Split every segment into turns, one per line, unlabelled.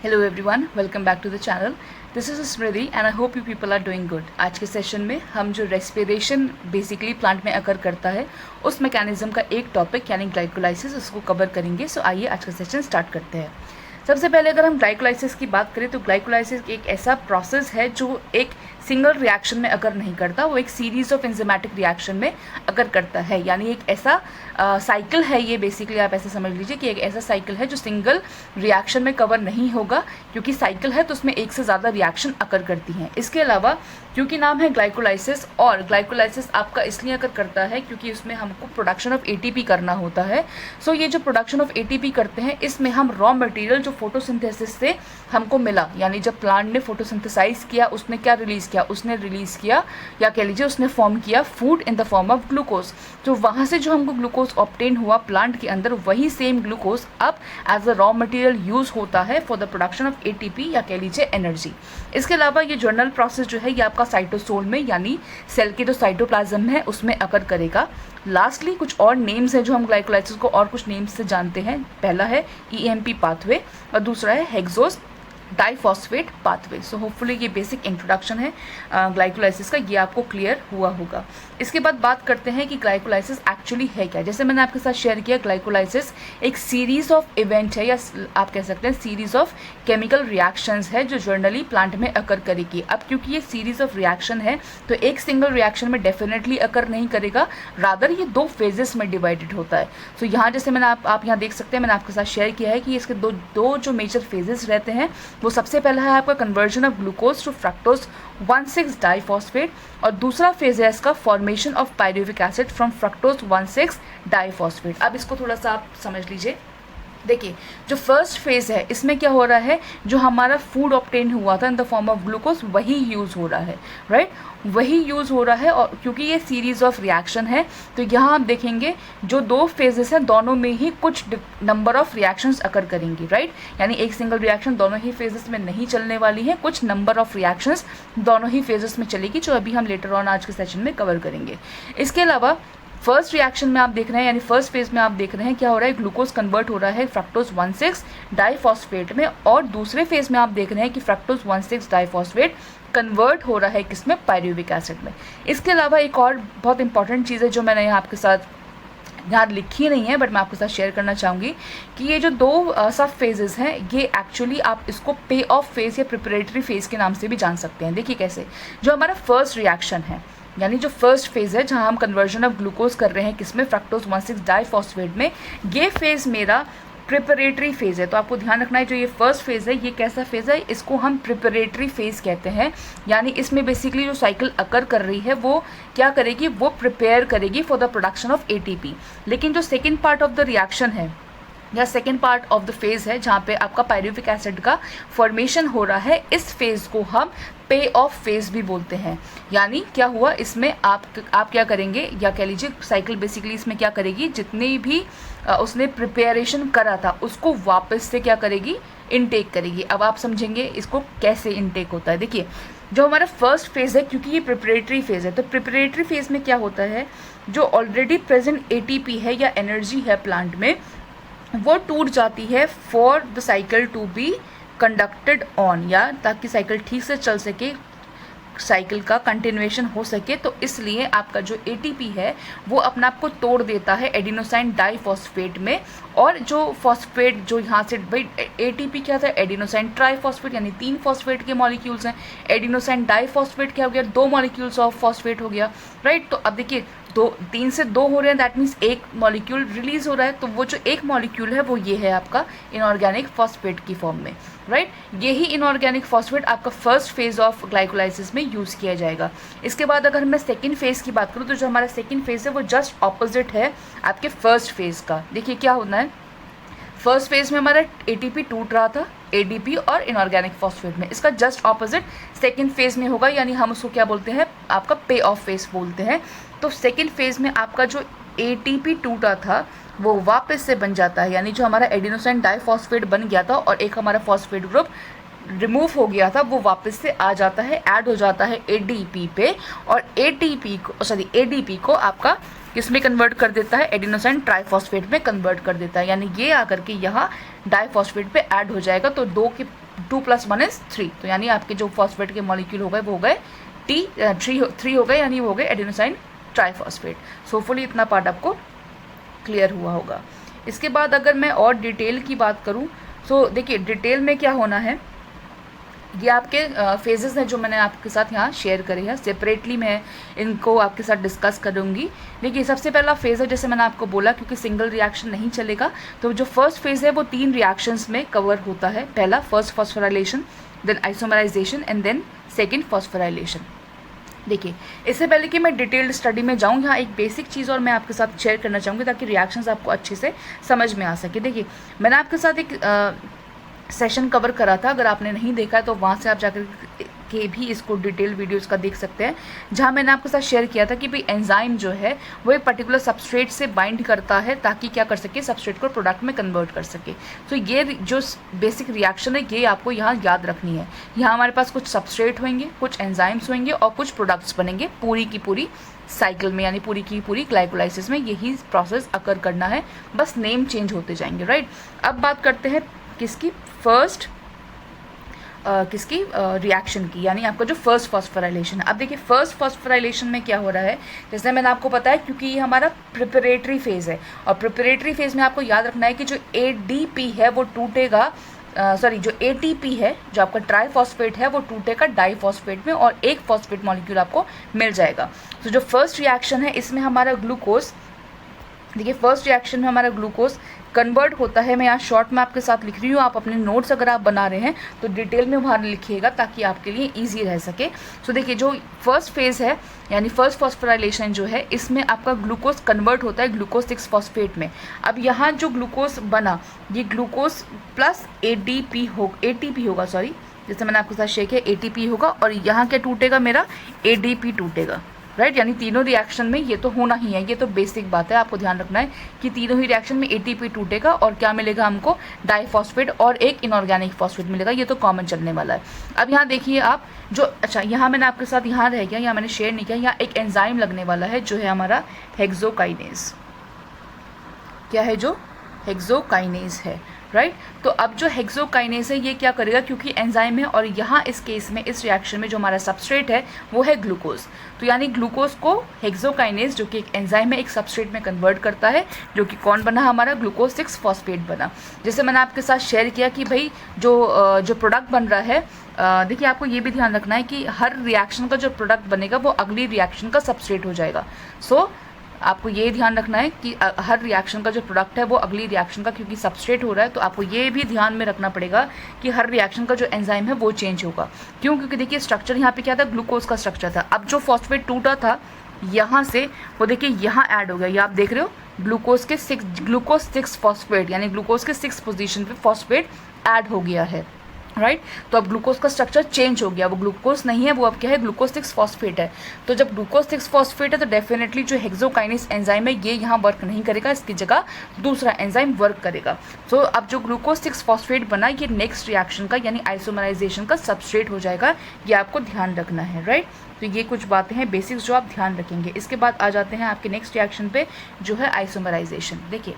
Hello everyone, welcome back to the channel. This is Smriti and I hope you people are doing good. आज के session में हम जो respiration basically plant में अकर करता है उस मैकेनिज्म का एक टॉपिक यानी ग्लाइकोलाइसिस उसको कवर करेंगे। सो आइए आज का सेशन स्टार्ट करते हैं। सबसे पहले अगर हम ग्लाइकोलाइसिस की बात करें तो ग्लाइकोलाइसिस एक ऐसा प्रोसेस है जो एक सिंगल रिएक्शन में अगर नहीं करता, वो एक सीरीज ऑफ एंजाइमेटिक रिएक्शन में अगर करता है। यानी एक ऐसा साइकिल है, ये बेसिकली आप ऐसे समझ लीजिए कि एक ऐसा साइकिल है जो सिंगल रिएक्शन में कवर नहीं होगा, क्योंकि साइकिल है तो उसमें एक से ज़्यादा रिएक्शन अकर करती हैं। इसके अलावा क्योंकि नाम है ग्लाइकोलाइसिस, और ग्लाइकोलाइसिस आपका इसलिए अकर करता है क्योंकि उसमें हमको प्रोडक्शन ऑफ एटीपी करना होता है। सो ये जो प्रोडक्शन ऑफ एटीपी करते हैं इसमें हम रॉ मटेरियल जो फोटोसिंथेसिस से हमको मिला, यानी जब प्लांट ने फोटोसिंथेसाइज किया उसने क्या रिलीज़ किया, उसने रिलीज़ किया या कह लीजिए उसने फॉर्म किया food in the form of glucose. तो वहाँ से जो हमको ग्लूकोज ऑब्टेन हुआ प्लांट के अंदर, वही सेम ग्लूकोज अब as a raw material use होता है for the production of ATP या कह लीजिए एनर्जी। इसके अलावा ये जर्नल प्रोसेस जो है ये आपका साइटोसोल में यानी सेल के जो साइटोप्लाज्म है उसमें अकर करेगा। लास्टली कुछ और नेम्स हैं जो हम ग्लाइकोलाइसिस को और कुछ नेम्स से जानते हैं। पहला है ईएमपी पाथवे और दूसरा है hexose diphosphate pathway. So hopefully ये बेसिक इंट्रोडक्शन है ग्लाइकोलाइसिस का, ये आपको क्लियर हुआ होगा। इसके बाद बात करते हैं कि ग्लाइकोलाइसिस एक्चुअली है क्या। जैसे मैंने आपके साथ शेयर किया, ग्लाइकोलाइसिस एक सीरीज ऑफ इवेंट है या आप कह सकते हैं सीरीज ऑफ केमिकल रिएक्शंस है जो जर्नली प्लांट में अकर करेगी। अब क्योंकि ये सीरीज ऑफ रिएक्शन है तो एक सिंगल रिएक्शन में डेफिनेटली अकर नहीं करेगा, रादर ये दो फेजेस में डिवाइडेड होता है। सो यहाँ जैसे मैंने आप यहाँ देख सकते हैं, मैंने आपके साथ शेयर किया है कि इसके दो जो मेजर फेजेस रहते हैं, वो सबसे पहला है आपका conversion of glucose to fructose 1,6 diphosphate और दूसरा फेज है इसका formation of pyruvic acid from fructose 1,6 diphosphate. अब इसको थोड़ा सा आप समझ लीजिए। देखिए, जो फर्स्ट फेज है इसमें क्या हो रहा है, जो हमारा फूड ऑब्टेन हुआ था in the form of glucose वही यूज़ हो रहा है, राइट, वही यूज़ हो रहा है। और क्योंकि ये सीरीज ऑफ रिएक्शन है तो यहाँ आप देखेंगे जो दो फेजेस हैं दोनों में ही कुछ नंबर ऑफ रिएक्शंस अकर करेंगी, राइट। यानी एक सिंगल रिएक्शन दोनों ही फेजेस में नहीं चलने वाली है, कुछ नंबर ऑफ रिएक्शंस दोनों ही फेजेस में चलेगी, जो अभी हम लेटर ऑन आज के सेशन में कवर करेंगे। इसके अलावा फर्स्ट रिएक्शन में आप देख रहे हैं, यानी फर्स्ट फेज में आप देख रहे हैं क्या हो रहा है, ग्लूकोज कन्वर्ट हो रहा है फ्रक्टोज 1,6 डाइफॉस्फेट में, और दूसरे फेज में आप देख रहे हैं कि फ्रक्टोज 1,6 डाइफॉस्फेट कन्वर्ट हो रहा है किसमें, पायरुविक एसिड में। इसके अलावा एक और बहुत इंपॉर्टेंट चीज़ है जो मैंने यहाँ आपके साथ यहाँ लिखी नहीं है बट मैं आपके साथ शेयर करना चाहूँगी कि ये जो दो सब फेजेस हैं ये एक्चुअली आप इसको पे ऑफ फेज या प्रिपरेटरी फेज के नाम से भी जान सकते हैं। देखिए कैसे, जो हमारा फर्स्ट रिएक्शन है यानी जो फर्स्ट फेज है जहाँ हम कन्वर्जन ऑफ ग्लूकोज कर रहे हैं किसमें, फ्रक्टोज 1,6 डाइफॉस्फेट में, ये फेज मेरा प्रिपरेटरी फेज है। तो आपको ध्यान रखना है जो ये फर्स्ट फेज है ये कैसा फेज है, इसको हम प्रिपरेटरी फेज कहते हैं। यानी इसमें बेसिकली जो साइकिल अकर कर रही है वो क्या करेगी, वो प्रिपेयर करेगी for the production of ATP. लेकिन जो second part of the reaction है या second part of the phase है जहाँ पे आपका पायरुविक एसिड का फॉर्मेशन हो रहा है, इस फेज को हम पे ऑफ फेज भी बोलते हैं। यानी क्या हुआ, इसमें आप क्या करेंगे या कह लीजिए साइकिल बेसिकली इसमें क्या करेगी, जितने भी उसने प्रिपरेशन करा था उसको वापस से क्या करेगी, इनटेक करेगी। अब आप समझेंगे इसको कैसे इनटेक होता है। देखिए, जो हमारा फर्स्ट फेज है, क्योंकि ये प्रिपरेटरी फेज है, तो प्रिपरेटरी फेज में क्या होता है, जो ऑलरेडी प्रेजेंट एटीपी है या एनर्जी है प्लांट में, वो टूट जाती है for the cycle to be conducted on, या ताकि साइकिल ठीक से चल सके, साइकिल का कंटिन्यूएशन हो सके। तो इसलिए आपका जो एटीपी है वो अपने आप को तोड़ देता है एडिनोसाइन डाइफॉस्फेट में, और जो फॉस्फेट जो यहाँ से, भाई एटीपी क्या था, एडिनोसाइन ट्राइफॉस्फेट यानी 3 फॉस्फेट के मॉलिक्यूल्स हैं, एडिनोसाइन डाइफॉस्फेट क्या हो गया, 2 मॉलिक्यूल्स ऑफ फॉस्फेट हो गया, राइट। तो अब देखिए 3 से 2 हो रहे हैं, दैट मीन्स एक मॉलिक्यूल रिलीज हो रहा है, तो वो जो एक मॉलिक्यूल है वो ये है आपका इनऑर्गेनिक फॉस्फेट की फॉर्म में, राइट। यही इनऑर्गेनिक फॉस्फेट आपका फर्स्ट फेज ऑफ ग्लाइकोलाइसिस में यूज़ किया जाएगा। इसके बाद अगर मैं सेकेंड फेज की बात करूँ तो जो हमारा सेकेंड फेज है वो जस्ट ऑपोजिट है आपके फर्स्ट फेज का। देखिए क्या होना है, फर्स्ट फेज में हमारा एटीपी टूट रहा था एडीपी और इनऑर्गेनिक फॉस्फेट में, इसका जस्ट ऑपोजिट सेकेंड फेज में होगा, यानी हम उसको क्या बोलते हैं, आपका पे ऑफ फेज बोलते हैं। तो सेकेंड फेज में आपका जो एटीपी टूटा था वो वापस से बन जाता है, यानी जो हमारा एडिनोसाइन डाइफॉस्फेट बन गया था और एक हमारा फॉस्फेट ग्रुप रिमूव हो गया था वो वापस से आ जाता है, ऐड हो जाता है एडीपी पे, और एडीपी को आपका किसमें कन्वर्ट कर देता है, एडिनोसाइन ट्राइफॉस्फेट में कन्वर्ट कर देता है। यानी ये आकर के यहाँ डाइफॉस्फेट पे ऐड हो जाएगा, तो 2 + 1 = 3, तो यानी आपके जो फॉस्फेट के मॉलिक्यूल हो गए वो हो गए थ्री हो गए, यानी वो हो गए एडेनोसाइन ट्राइफॉस्फेट। सो होपफुली इतना पार्ट आपको क्लियर हुआ होगा। इसके बाद अगर मैं और डिटेल की बात करूँ, सो देखिए डिटेल में क्या होना है, ये आपके फेजेस हैं जो मैंने आपके साथ यहाँ शेयर करे हैं। सेपरेटली मैं इनको आपके साथ डिस्कस करूँगी। देखिए सबसे पहला फेज़ है, जैसे मैंने आपको बोला, क्योंकि सिंगल रिएक्शन नहीं चलेगा, तो जो फर्स्ट फेज़ है वो 3 रिएक्शंस में कवर होता है। पहला first phosphorylation, then isomerisation and then second phosphorylation. देखिए इससे पहले कि मैं डिटेल्ड स्टडी में जाऊँ, यहाँ एक बेसिक चीज़ और मैं आपके साथ शेयर करना चाहूँगी ताकि रिएक्शंस आपको अच्छे से समझ में आ सके। देखिए मैंने आपके साथ एक सेशन कवर करा था, अगर आपने नहीं देखा है तो वहाँ से आप जाकर के भी इसको डिटेल वीडियोस का देख सकते हैं, जहाँ मैंने आपके साथ शेयर किया था कि भाई एंजाइम जो है वो एक पर्टिकुलर सबस्ट्रेट से बाइंड करता है ताकि क्या कर सके, सबस्ट्रेट को प्रोडक्ट में कन्वर्ट कर सके। तो ये जो बेसिक रिएक्शन है ये आपको यहाँ याद रखनी है। यहाँ हमारे पास कुछ सबस्ट्रेट होंगे, कुछ एंजाइम्स होंगे और कुछ प्रोडक्ट्स बनेंगे पूरी की पूरी साइकिल में, यानी पूरी की पूरी ग्लाइकोलाइसिस में यही प्रोसेस अकर करना है, बस नेम चेंज होते जाएंगे, राइट। अब बात करते हैं किसकी, फर्स्ट रिएक्शन की, यानी आपका जो फर्स्ट फॉस्फोराइलेशन है। अब देखिए फर्स्ट फॉस्फोराइलेशन में क्या हो रहा है, जैसे मैंने आपको बताया, क्योंकि ये हमारा प्रिपरेटरी फेज़ है और प्रिपरेटरी फेज़ में आपको याद रखना है कि जो ADP है वो टूटेगा, जो ATP है जो आपका ट्राइफॉस्फेट है वो टूटेगा डाइफॉस्फेट में और एक फॉस्फेट मॉलिक्यूल आपको मिल जाएगा। तो जो फर्स्ट रिएक्शन है इसमें हमारा ग्लूकोज, देखिए फर्स्ट रिएक्शन में हमारा ग्लूकोज कन्वर्ट होता है। मैं यहाँ शॉर्ट में आपके साथ लिख रही हूँ, आप अपने नोट्स अगर आप बना रहे हैं तो डिटेल में वहाँ लिखिएगा ताकि आपके लिए ईजी रह सके। सो देखिए जो फर्स्ट फेज़ है यानी फर्स्ट फॉस्फोराइलेशन जो है, इसमें आपका ग्लूकोज कन्वर्ट होता है ग्लूकोज 6 फॉस्फेट में। अब यहाँ जो ग्लूकोज बना ये ग्लूकोज प्लस ATP होगा, जैसे मैंने आपके साथ शेयर किया ATP होगा, और यहाँ क्या टूटेगा, मेरा ADP टूटेगा, राइट। यानी तीनों रिएक्शन में ये तो होना ही है, ये तो बेसिक बात है, आपको ध्यान रखना है कि तीनों ही रिएक्शन में ATP टूटेगा और क्या मिलेगा हमको, डाइफॉस्फेट और एक इनऑर्गेनिक फॉस्फेट मिलेगा, ये तो कॉमन चलने वाला है। अब यहाँ देखिए आप जो, अच्छा यहाँ मैंने आपके साथ यहाँ रह गया, यहाँ मैंने शेयर नहीं किया, यहाँ एक एंजाइम लगने वाला है जो है हमारा हेक्सोकाइनेज। क्या है, जो हेक्सोकाइनेज है, राइट। तो अब जो हेक्सोकाइनेज है ये क्या करेगा, क्योंकि एंजाइम है और यहाँ इस केस में इस रिएक्शन में जो हमारा सबस्ट्रेट है वो है ग्लूकोज, तो यानी ग्लूकोज को हेक्सोकाइनेज जो कि एक एंजाइम है एक सबस्ट्रेट में कन्वर्ट करता है, जो कि कौन बना, हमारा ग्लूकोज 6 फॉस्फेट बना। जैसे मैंने आपके साथ शेयर किया कि भाई जो प्रोडक्ट बन रहा है, देखिए आपको ये भी ध्यान रखना है कि हर रिएक्शन का जो प्रोडक्ट बनेगा वो अगली रिएक्शन का सबस्ट्रेट हो जाएगा। सो आपको ये ध्यान रखना है कि हर रिएक्शन का जो प्रोडक्ट है वो अगली रिएक्शन का, क्योंकि सबस्ट्रेट हो रहा है, तो आपको ये भी ध्यान में रखना पड़ेगा कि हर रिएक्शन का जो एंजाइम है वो चेंज होगा। क्यों, क्योंकि देखिए स्ट्रक्चर यहाँ पे क्या था, ग्लूकोज का स्ट्रक्चर था। अब जो फॉस्फेट टूटा था यहाँ से वो देखिए यहाँ ऐड हो गया, ये आप देख रहे हो ग्लूकोज 6 फॉस्फेट, यानी ग्लूकोज के 6 पोजीशन पे फॉस्फेट ऐड हो गया है, राइट। तो अब ग्लूकोज का स्ट्रक्चर चेंज हो गया, वो ग्लूकोज नहीं है, वो अब क्या है, ग्लूकोज 6 फॉस्फेट है। तो जब ग्लूकोज 6 फॉस्फेट है तो डेफिनेटली जो हेक्सोकाइनेज एंजाइम है ये यहाँ वर्क नहीं करेगा, इसकी जगह दूसरा एंजाइम वर्क करेगा। तो अब जो ग्लूकोज 6 फॉस्फेट बना ये नेक्स्ट रिएक्शन का यानी आइसोमराइजेशन का सबस्ट्रेट हो जाएगा, ये आपको ध्यान रखना है, राइट। तो ये कुछ बातें हैं बेसिक्स जो आप ध्यान रखेंगे। इसके बाद आ जाते हैं आपके नेक्स्ट रिएक्शन पे जो है आइसोमराइजेशन। देखिए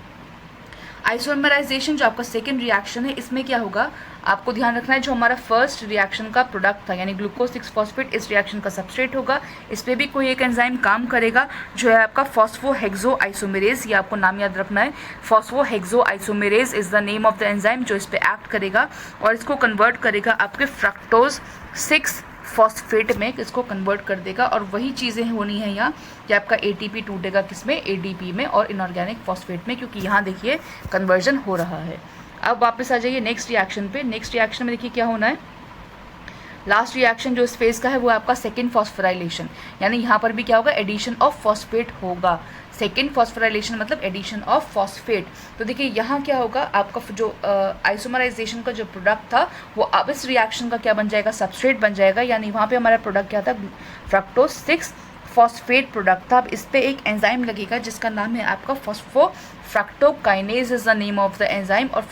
आइसोमराइजेशन जो आपका सेकेंड रिएक्शन है, इसमें क्या होगा, आपको ध्यान रखना है जो हमारा फर्स्ट रिएक्शन का प्रोडक्ट था यानी ग्लूकोज 6 फॉस्फेट, इस रिएक्शन का सबस्ट्रेट होगा। इस पर भी कोई एक एंजाइम काम करेगा जो है आपका फॉस्फोहेक्सो आइसोमेरेज, ये आपको नाम याद रखना है। Phosphohexo isomerase is the name of the enzyme जो इस पर एक्ट करेगा और इसको कन्वर्ट करेगा आपके फ्रक्टोज 6 फॉस्फेट में, इसको कन्वर्ट कर देगा। और वही चीज़ें होनी है यहाँ कि आपका ATP टूटेगा किसमें, ADP में और इनऑर्गेनिक फॉस्फेट में, क्योंकि यहाँ देखिए कन्वर्जन हो रहा है। अब वापस आ जाइए नेक्स्ट रिएक्शन पे। नेक्स्ट रिएक्शन में देखिए क्या होना है, लास्ट रिएक्शन जो इस फेज़ का है वो आपका सेकेंड फॉस्फोराइलेशन, यानी यहाँ पर भी क्या होगा, एडिशन ऑफ फॉस्फेट होगा। सेकेंड फॉस्फोराइलेशन मतलब एडिशन ऑफ फॉस्फेट। तो देखिए यहाँ क्या होगा, आपका जो आइसोमराइजेशन का जो प्रोडक्ट था वो अब इस रिएक्शन का क्या बन जाएगा, सबस्ट्रेट बन जाएगा। यानी वहाँ पे हमारा प्रोडक्ट क्या था, फ्रक्टोज 6 फॉस्फेट प्रोडक्ट था। अब इस पर एक एंजाइम लगेगा जिसका नाम है आपका फॉस्फोफ्रक्टोकाइनेज is the name of the enzyme. और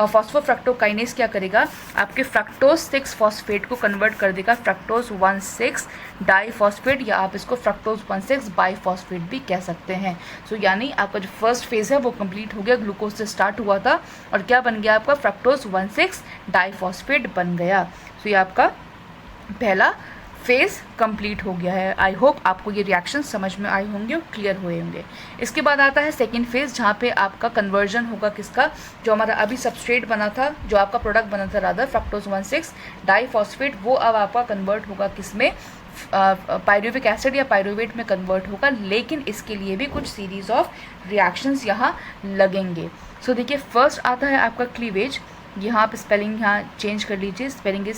फॉस्फोफ्रक्टोकाइनेज क्या करेगा, आपके फ्रक्टोज 6 फॉस्फेट को कन्वर्ट कर देगा फ्रक्टोज 1,6 डाईफॉस्फेट, या आप इसको फ्रक्टोज 1,6 बाईफॉस्फेट भी कह सकते हैं। सो यानी आपका जो फर्स्ट फेज है वो कंप्लीट हो गया, ग्लूकोज से स्टार्ट हुआ था और क्या बन गया आपका फ्रक्टोज 1,6 डाईफॉस्फेट बन गया। सो ये आपका पहला फेज कंप्लीट हो गया है। आई होप आपको ये रिएक्शन समझ में आए होंगे और क्लियर हुए होंगे। इसके बाद आता है सेकेंड फेज, जहाँ पे आपका कन्वर्जन होगा किसका, जो हमारा अभी सबस्ट्रेट बना था, जो आपका प्रोडक्ट बना था रादर फ्रक्टोज 1,6 डाईफॉस्फेट, वो अब आपका कन्वर्ट होगा किसमें, पायरुविक एसिड या पायरुवेट में कन्वर्ट होगा। लेकिन इसके लिए भी कुछ सीरीज ऑफ रिएक्शंस यहाँ लगेंगे। सो देखिए फर्स्ट आता है आपका क्लीवेज। यहाँ आप स्पेलिंग यहाँ चेंज कर लीजिए, स्पेलिंग है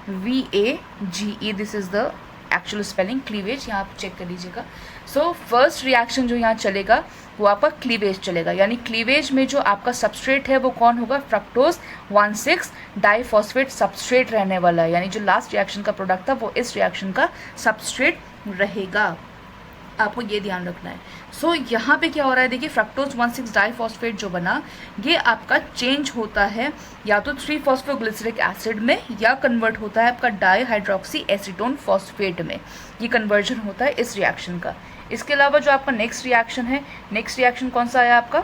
CLEAVAGE, this is the actual spelling cleavage, यहाँ आप चेक कर लीजिएगा। सो फर्स्ट रिएक्शन जो यहाँ चलेगा वो आपका क्लीवेज चलेगा, यानी क्लीवेज में जो आपका सबस्ट्रेट है वो कौन होगा, फ्रक्टोज 1,6 डाईफॉस्फेट सबस्ट्रेट रहने वाला है, यानी जो लास्ट रिएक्शन का प्रोडक्ट था वो इस रिएक्शन का सबस्ट्रेट रहेगा, आपको ये ध्यान रखना है। सो यहाँ पे क्या हो रहा है, देखिए फ्रक्टोज 1,6 डाईफॉस्फेट जो बना ये आपका चेंज होता है या तो 3-फॉस्फोग्लिसरिक एसिड में या कन्वर्ट होता है आपका डाईहाइड्रोक्सी एसीटोन फॉस्फेट में, ये कन्वर्जन होता है इस रिएक्शन का। इसके अलावा जो आपका नेक्स्ट रिएक्शन है, नेक्स्ट रिएक्शन कौन सा आया आपका,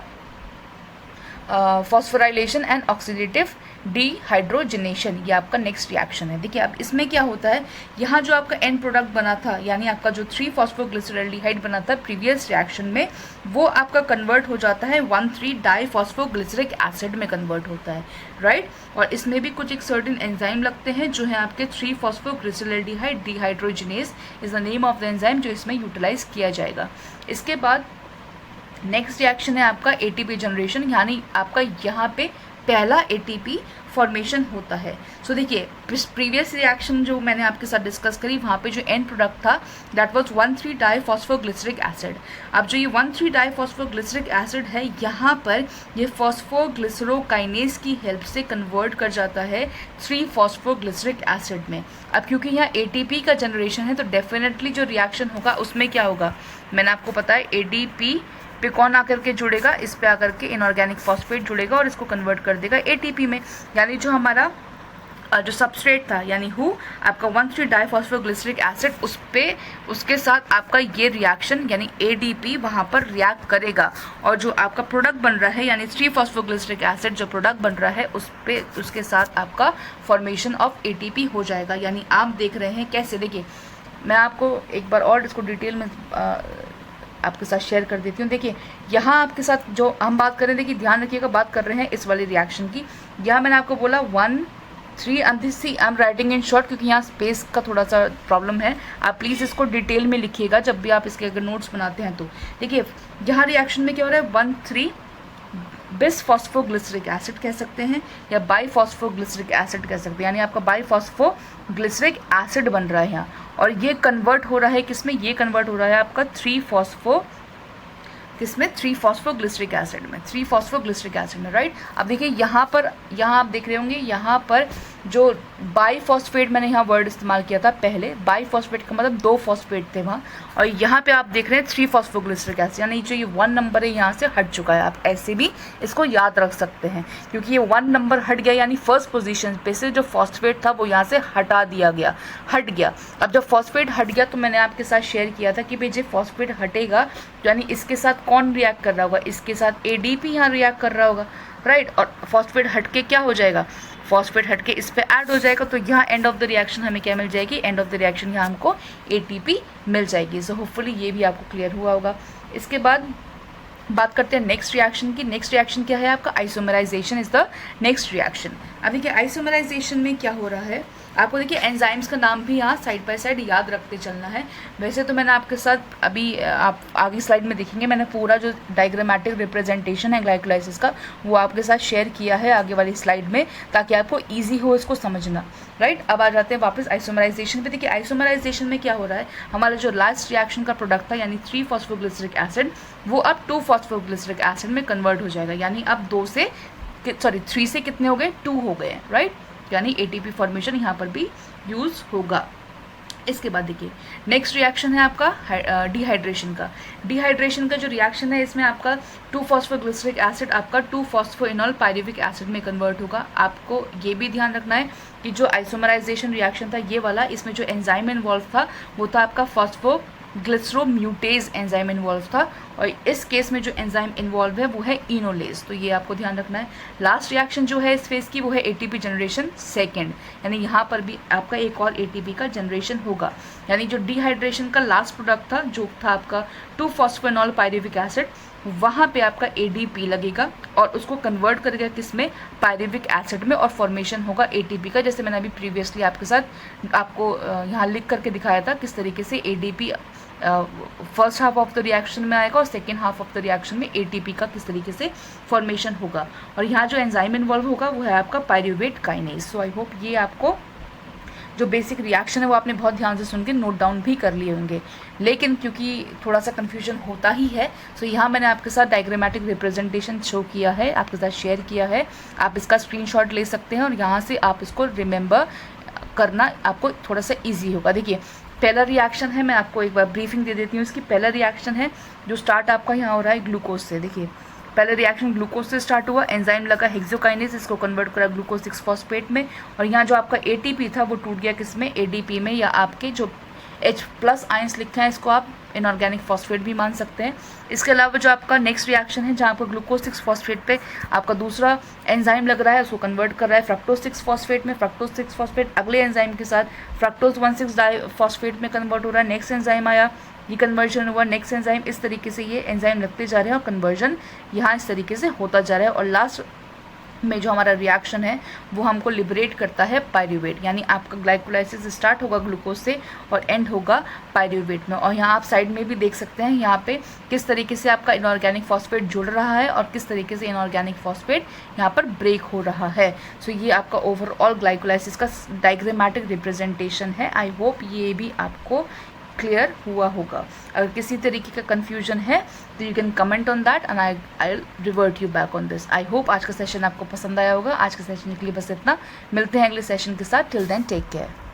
फॉस्फोराइलेशन एंड ऑक्सीडेटिव डिहाइड्रोजनेशन, ये आपका नेक्स्ट रिएक्शन है। देखिए अब इसमें क्या होता है, यहाँ जो आपका एंड प्रोडक्ट बना था, यानी आपका जो 3-फॉस्फोग्लिसरल्डिहाइड बना था प्रीवियस रिएक्शन में, वो आपका कन्वर्ट हो जाता है 1,3 डाईफॉस्फोग्लिसरिक एसिड में कन्वर्ट होता है, राइट। और इसमें भी कुछ एक सर्टेन एंजाइम लगते हैं जो है आपके three phosphoglyceraldehyde dehydrogenase is the name of the enzyme, जो इसमें यूटिलाइज किया जाएगा। इसके बाद नेक्स्ट रिएक्शन है आपका एटीपी जनरेशन, यानी आपका यहाँ पे पहला एटीपी फॉर्मेशन होता है। सो देखिए प्रीवियस रिएक्शन जो मैंने आपके साथ डिस्कस करी, वहाँ पे जो एंड प्रोडक्ट था दैट वाज 1,3 डाईफॉस्फोग्लिसरिक एसिड। अब जो ये 1,3 डाईफॉस्फोग्लिसरिक एसिड है, यहाँ पर ये फॉस्फोग्लिसरोकाइनेज की हेल्प से कन्वर्ट कर जाता है 3-फॉस्फोग्लिसरिक एसिड में। अब क्योंकि यहाँ एटीपी का जनरेशन है तो डेफिनेटली जो रिएक्शन होगा उसमें क्या होगा, मैंने आपको पता है एडीपी पे कौन आकर के जुड़ेगा, इस पे आकर के इनऑर्गेनिक फॉस्फेट जुड़ेगा और इसको कन्वर्ट कर देगा एटीपी में, यानी जो हमारा जो सबस्ट्रेट था यानी आपका 1,3 डाईफॉस्फोग्लिसरिक एसिड, उस पे उसके साथ आपका ये रिएक्शन यानी एडीपी वहाँ पर रिएक्ट करेगा और जो आपका प्रोडक्ट बन रहा है यानी 3-फॉस्फोग्लिसरिक एसिड जो प्रोडक्ट बन रहा है उस पे उसके साथ आपका फॉर्मेशन ऑफ एटीपी हो जाएगा। यानी आप देख रहे हैं कैसे, देखिए मैं आपको एक बार और इसको डिटेल में आपके साथ शेयर कर देती हूँ। देखिए यहाँ आपके साथ जो हम बात कर रहे हैं, देखिए ध्यान रखिएगा, बात कर रहे हैं इस वाली रिएक्शन की। यहाँ मैंने आपको बोला 1,3 I am writing in short क्योंकि यहाँ स्पेस का थोड़ा सा प्रॉब्लम है, आप प्लीज़ इसको डिटेल में लिखिएगा जब भी आप इसके अगर नोट्स बनाते हैं तो। देखिए यहाँ रिएक्शन में क्या हो रहा है, 1,3 बिसफॉस्फोग्लिसरिक एसिड कह सकते हैं या बाईफॉस्फोग्लिसरिक एसिड कह सकते हैं, यानी आपका बाईफॉस्फोग्लिसरिक एसिड बन रहा है यहाँ, और ये कन्वर्ट हो रहा है किसमें, ये कन्वर्ट हो रहा है आपका 3-फॉस्फोग्लिसरिक एसिड में, 3-फॉस्फोग्लिसरिक एसिड में, राइट। अब देखिए यहाँ पर, यहाँ आप देख रहे होंगे यहाँ पर जो बाईफॉस्फेट मैंने यहाँ वर्ड इस्तेमाल किया था पहले, बाईफॉस्फेट का मतलब 2 फॉस्फेट थे वहाँ, और यहाँ पे आप देख रहे हैं 3-फॉस्फोग्लिसरिक एसिड, यानी जो ये 1 नंबर है यहाँ से हट चुका है। आप ऐसे भी इसको याद रख सकते हैं क्योंकि ये 1 नंबर हट गया, यानी फर्स्ट पोजीशन पे से जो फॉस्फेट था वो यहाँ से हटा दिया गया, हट गया। अब जब फॉस्फेट हट गया तो मैंने आपके साथ शेयर किया था कि भाई जब फॉस्फेट हटेगा यानी इसके साथ कौन रिएक्ट कर रहा होगा, इसके साथ एडीपी यहाँ रिएक्ट कर रहा होगा, राइट। और फॉस्फेट हट के क्या हो जाएगा, फॉस्फेट हट के इस पे ऐड हो जाएगा, तो यहाँ एंड ऑफ द रिएक्शन हमें क्या मिल जाएगी, एंड ऑफ द रिएक्शन यहाँ हमको एटीपी मिल जाएगी। सो होपफुली ये भी आपको क्लियर हुआ होगा। इसके बाद बात करते हैं नेक्स्ट रिएक्शन की। नेक्स्ट रिएक्शन क्या है आपका, isomerisation is the next reaction. अब देखिए आइसोमराइजेशन में क्या हो रहा है, आपको देखिए एंजाइम्स का नाम भी यहाँ साइड बाय साइड याद रखते चलना है। वैसे तो मैंने आपके साथ अभी आप आगे स्लाइड में देखेंगे मैंने पूरा जो डायग्रामेटिक रिप्रेजेंटेशन है ग्लाइकोलाइसिस का वो आपके साथ शेयर किया है आगे वाली स्लाइड में, ताकि आपको ईजी हो इसको समझना, राइट। अब आ जाते हैं वापस आइसोमराइजेशन पे। देखिए आइसोमराइजेशन में क्या हो रहा है, हमारा जो लास्ट रिएक्शन का प्रोडक्ट था यानी 3-फॉस्फोग्लिसरिक एसिड, वो अब 2-फॉस्फोग्लिसरिक एसिड में कन्वर्ट हो जाएगा, यानी अब 3 से कितने हो गए, 2 हो गए, राइट। यानी एटीपी फॉर्मेशन यहाँ पर भी यूज़ होगा। इसके बाद देखिए नेक्स्ट रिएक्शन है आपका डिहाइड्रेशन का। डिहाइड्रेशन का जो रिएक्शन है इसमें आपका 2-फॉस्फोग्लिसरिक एसिड आपका 2-फॉस्फोइनॉल पायरुविक एसिड में कन्वर्ट होगा। आपको ये भी ध्यान रखना है कि जो आइसोमराइजेशन रिएक्शन था ये वाला, इसमें जो एंजाइम इन्वॉल्व था वो था आपका फॉस्फोग्लिसरोम्यूटेज एंजाइम इन्वॉल्व था, और इस केस में जो एंजाइम इन्वॉल्व है वो है इनोलेज, तो ये आपको ध्यान रखना है। लास्ट रिएक्शन जो है इस फेज की वो है एटीपी जनरेशन सेकेंड, यानी यहाँ पर भी आपका एक और एटीपी का जनरेशन होगा। यानी जो डिहाइड्रेशन का लास्ट प्रोडक्ट था जो था आपका 2-फॉस्फोइनॉल पायरुविक एसिड, वहाँ पे आपका एडीपी लगेगा और उसको कन्वर्ट करेगा किस में, पायरुविक एसिड में, और फॉर्मेशन होगा एटीपी का। जैसे मैंने अभी प्रीवियसली आपके साथ आपको यहाँ लिख करके दिखाया था किस तरीके से ADP first half of the reaction में आएगा और second half of the reaction में एटीपी का किस तरीके से फॉर्मेशन होगा। और यहाँ जो एंजाइम इन्वॉल्व होगा वो है आपका pyruvate kinase. So I hope ये आपको जो बेसिक रिएक्शन है वो आपने बहुत ध्यान से सुन के नोट डाउन भी कर लिए होंगे, लेकिन क्योंकि थोड़ा सा कन्फ्यूजन होता ही है, सो यहाँ मैंने आपके साथ डायग्रामेटिक रिप्रेजेंटेशन शो किया है, आपके साथ शेयर किया है। आप इसका स्क्रीनशॉट ले सकते हैं और यहाँ से आप इसको रिमेंबर करना आपको थोड़ा सा ईजी होगा। देखिए पहला रिएक्शन है, मैं आपको एक बार ब्रीफिंग दे देती हूँ इसकी। पहला रिएक्शन है जो स्टार्ट आपका यहाँ हो रहा है ग्लूकोज से। देखिए पहले रिएक्शन ग्लूकोज से स्टार्ट हुआ, एंजाइम लगा हेक्सोकाइनेज, इसको कन्वर्ट करा ग्लूकोज 6 फॉस्फेट में, और यहाँ जो आपका एटीपी था वो टूट गया किस में, एडीपी में, या आपके जो H+ आयंस लिखे हैं इसको आप इनऑर्गेनिक फॉस्फेट भी मान सकते हैं। इसके अलावा जो आपका नेक्स्ट रिएक्शन है जहाँ पर ग्लूकोज 6 फॉस्फेट पे आपका दूसरा एंजाइम लग रहा है, उसको कन्वर्ट कर रहा है फ्रक्टोज 6 फॉस्फेट में। फ्रक्टोज 6 फॉस्फेट अगले एंजाइम के साथ फ्रक्टोज 1,6 फॉस्फेट में कन्वर्ट हो रहा है। नेक्स्ट एंजाइम आया, ये कन्वर्जन हुआ, नेक्स्ट एंजाइम, इस तरीके से ये एंजाइम लगते जा रहे हैं और कन्वर्जन यहाँ इस तरीके से होता जा रहा है। और लास्ट में जो हमारा रिएक्शन है वो हमको लिबरेट करता है पायरुवेट, यानी आपका ग्लाइकोलाइसिस स्टार्ट होगा ग्लूकोज से और एंड होगा पायरुवेट में। और यहाँ आप साइड में भी देख सकते हैं यहाँ पे किस तरीके से आपका इनऑर्गेनिक फॉस्फेट जुड़ रहा है और किस तरीके से इनऑर्गेनिक फॉस्फेट यहाँ पर ब्रेक हो रहा है। सो ये आपका ओवरऑल ग्लाइकोलाइसिस का डायग्रामेटिक रिप्रेजेंटेशन है। आई होप ये भी आपको क्लियर हुआ होगा। अगर किसी तरीके का कन्फ्यूजन है तो you can comment on that and I will revert you back on this. I hope आज का सेशन आपको पसंद आया होगा। आज के सेशन के लिए बस इतना, मिलते हैं अगले सेशन के साथ। Till then take care.